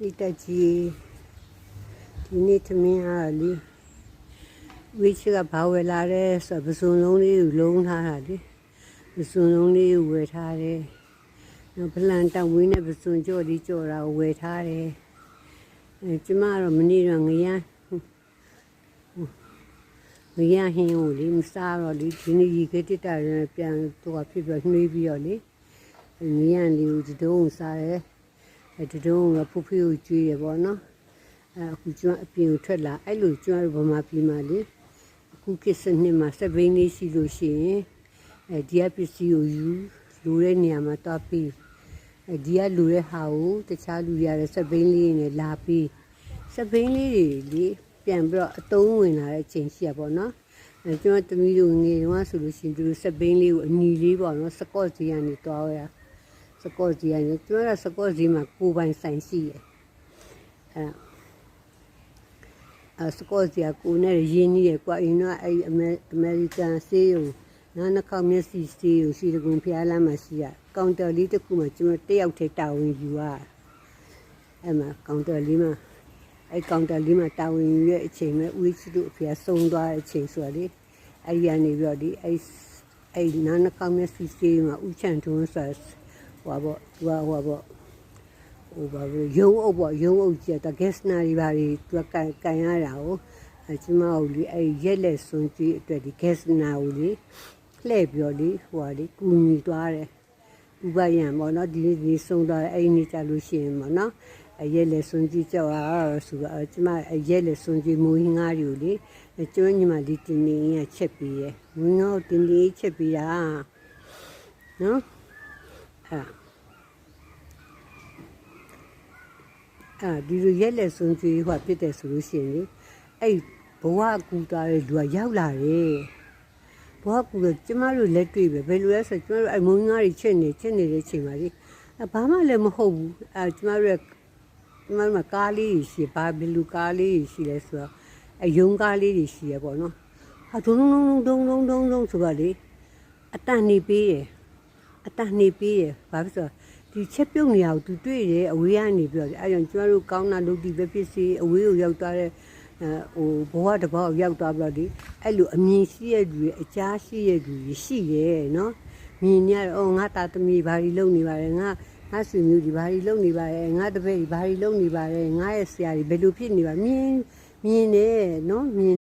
ပိတကြီးဒီနေ့သမင်းအားလေဝိချကဘာဝယ်လာတဲ့ဆိုပစုံလုံးလေးကိုလုံးထားတာလေပစုံလုံးလေးကိုဝယ်ထားတယ်နောက်ပလန်တောက်ဝင်းနဲ့ပစုံကြော်လေးကြော်တာကိုဝယ်ထားတယ်ကျမကတော့မနေ့တော့ငရမ်းဟင်းကိုလေမစားတော့လေဒီနေ့ရေခဲတက်တာပြန်တော့ဖြစ်ပြီးနှွေးပြီးတော့လေငရမ်းလေးကိုဒီတုံးစားတယ်ဒီတုံးကဖူဖူကိုကျွေးရပေါ့နော်အခုကျွမ်းအပြင်ကိုထွက်လာအဲ့လိုကျွမ်းဗမာပြည်မှာလေအခုကိစ္စနှစ်မှာစပိန်လေးရှိလို့ရှိရင်ဒီအပစ္စည်းကိုယူလူတဲ့နေရာမှာတွားပြီးဒီကလူတဲ့ဟာကိုတခြားလူရတဲ့စပိန်လေးနဲ့လာပြီးစပိန်လေးတွေလေပြန်ပြီးတော့အတုံးဝင်လာတဲ့အချိန်ရှိရပေါ့နော်ကျွန်တော်တမီးတို့ငယ်တုန်းကဆိုလို့ရှိရင်သူတို့စပိန်လေးကိုအနီလေးပေါ့နော်စကော့စီကနေတွားရစကော့စီကနေကျွန်တော်ကစကော့စီမှာကိုပိုင်ဆိုင်ရှိရစကော့စီကကိုနဲ့ရင်းနှီးရကွာအင်းတော့အဲ့အမေရိကန်ဆေးရုံနားနှခေါက်မျက်စိဆေးရုံရှိတကုံဖျားလမ်းမှာရှိရကောင်တာလေးတစ်ခုမှာကျွန်တော်တယောက်ထဲတာဝန်ယူရအဲ့မှာကောင်တာလေးမှာအဲ့ကောင်တာလေးမှာတာဝန်ယူရဲ့အချိန်မှာဦးချစ်တို့အဖေဆုံးသွားတဲ့အချိန်ဆိုတော့လေအဲ့ဒီကနေပြီးတော့ဒီအဲ့နားနှခေါက်မျက်စိဆေးရုံမှာဦးချန်ထွန်းဆိုဟိုပေါ့သူကဟိုပေါ့ရုံးအုပ်ပေါ့ရုံးအုပ်ကြီးတော့ gas နာရီပါတွေသူကကန်ရတာကိုကျမတို့လေအဲ့ရက်လက်စွန်ကြီးအတွက်ဒီ gas နာကိုလေလှည့်ပြီးတော့လေဟိုလေကူညီသွားတယ်ဥပယံပေါ့နော်ဒီဆုံးသွားတယ်အဲ့ဒီကြလို့ရှိရင်ပေါ့နော်ရက်လက်စွန်ကြီးကြောက်ရဆိုတော့ကျမရက်လက်စွန်ကြီးမူဟင်းငါးတွေကိုလေကျွမ်းညီမဒီတင်နေရချက်ပြီးရမင်းတို့တင်နေချက်ပြီးတာနော်ဒီလိုရက်လက်စွန်ကြီးဟိုပြစ်တယ်ဆိုလို့ရှိရင်လေအဲ့ဘဝကူတာတဲ့လူကရောက်လာတယ်ဘဝကူတော့ကျမတို့လက်တွေ့ပဲဘယ်လိုလဲဆိုကျမတို့အဲ့မုံငါးတွေချက်နေတဲ့အချိန်မှာလေဘာမှလည်းမဟုတ်ဘူးကျမတို့မှာကားလေးရှိဘာဘယ်လိုကားလေးရှိလဲဆိုတော့ရုံးကားလေးတွေရှိရပေါ့နော်ဟာဒုံဆိုတော့လေအတန်နေပေးရဘာဖြစ်ဆိုဒီချက်ပြုတ်နေအောင်သူတွေ့တယ်အဝေးကနေပြီးတော့အဲကြောင့်ကျမတို့ကောင်းတာလုပ်ဒီပဲဖြစ်စီအဝေးကိုရောက်သွားတဲ့ဟိုဘဝတစ်ပေါက်ရောက်သွားပြီးတော့ဒီအဲ့လိုအမြင်ရှိရသူအကြားရှိရသူရှိတယ်နော်မြင်ရတော့ငါတာသမီးဘာတွေလုပ်နေပါလဲငါဆွေမျိုးဒီဘာတွေလုပ်နေပါလဲငါတပည့်ဒီဘာတွေလုပ်နေပါလဲငါရဲ့ဆရာကြီးဘယ်လိုဖြစ်နေပါမြင်တယ်နော်မြင်